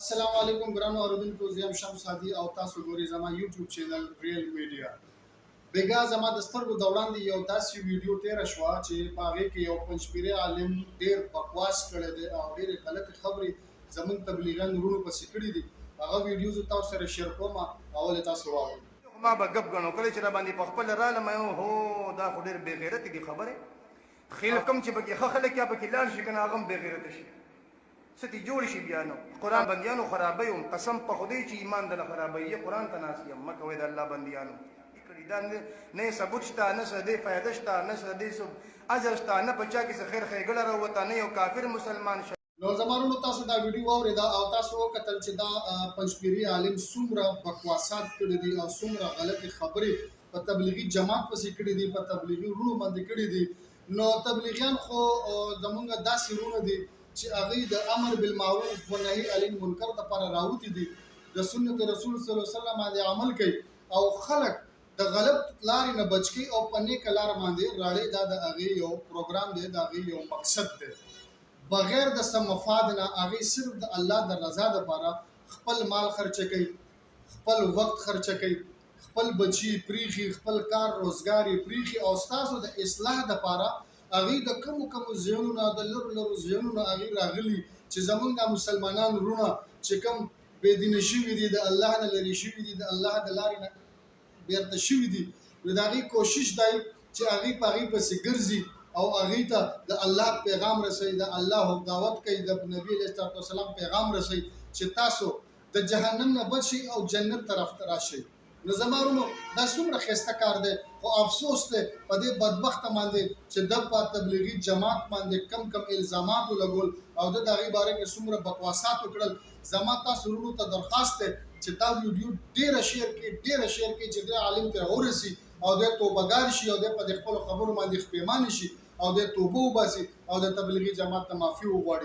السلام علیکم ګرانو اوریدونکو زه یم شمس هادي او تاسو ګورئ زما یوټیوب چینل ریل میډیا بیګا زما د سترګو د وړاندې یو داسې ویډیو تیره شوه چې په هغې کې یو پنجپیری عالم ډېر بکواس کړی دی او ډېرې غلطې خبرې زموږ تبلیغیان وروڼو پسې کړي دي. هغه ویډیو زه تاسو سره شیر کوم او ولې تاسو واورئ. ما به ګپ ګڼو کله چې را باندې په خپل رالم هو دا خو ډېر بې غیرتې دي خبرې خیل کوم چې پکې ښه خلک یا پکې لاړ شي که نه هغه هم بې غیرته شي څه دې جوړ شي بیا نو قرآن بندیانو خرابوي هم قسم په خدای چې ایمان دله خرابوي یې قرآن ته ناست یم مه کوئ د الله بندیانو کړي دا نه ثبوت شته نه څه دې فایده شته نه څه دې اجر شته نه په چا کې څه خیر ښېګړه راووته نه یو کافر مسلمان شي. نو زما وروڼو تاسو دا ویډیو واورېده او تاسو وکتل چې دا پنجپیری عالم څومره بکواسات کړي دي او څومره غلطې خبرې په تبلیغي جماعت پسې کړي دي په تبلیغي وروڼو باندې کړي دي. نو تبلیغیان خو زمونږ داسې وروڼه دي چې هغوی د امر بالمعروف و نهي عن المنکر دپاره راوتي دي د سنت رسول صلی الله علیه وسلم باندې عمل کوي او خلک د غلط لارې نه بچ کوي او په نیکه لار باندې راړي. دا د هغې یو پروګرام دی د هغې یو مقصد دی بغیر د څه مفاد نه هغې صرف د الله د رضا دپاره خپل مال خرچه کوي خپل وخت خرچه کوي خپل بچي پریښي خپل کار روزګار یې پریښي او ستاسو د اصلاح دپاره هغوی د کمو ځایونو نه د لرو ځایونو نه هغوی راغلي چې زموږ دا مسلمانان وروڼه چې کوم بېدینه شوي دي د الله نه لرې شوي دي د الله د لارې نه بیرته شوي دي نو د هغوی کوشش دی چې هغوی په هغوی پسې ګرځي او هغوی ته د الله پیغام رسوي د الله دعوت کوي د نبي علیه السلام پیغام رسوي چې تاسو د جهنم نه بچ شئ او جنت طرف ته راشئ. نو زما وروڼو دا څومره ښایسته کار دی خو افسوس دی په دې بدبخته باندې چې د په تبلیغي جماعت باندې کم الزامات ولګول او د هغې باره کې څومره بکواسات وکړل. زما تاسو وروڼو ته درخواست دی چې دا ویډیو ډېره شیر کړئ چې دې عالم ته ورسي او دی توبهګار شي او دی په دې خپلو خبرو باندې پښیمانه شي او دی توبه وباسي او د تبلیغي جماعت نه معافي وغواړي.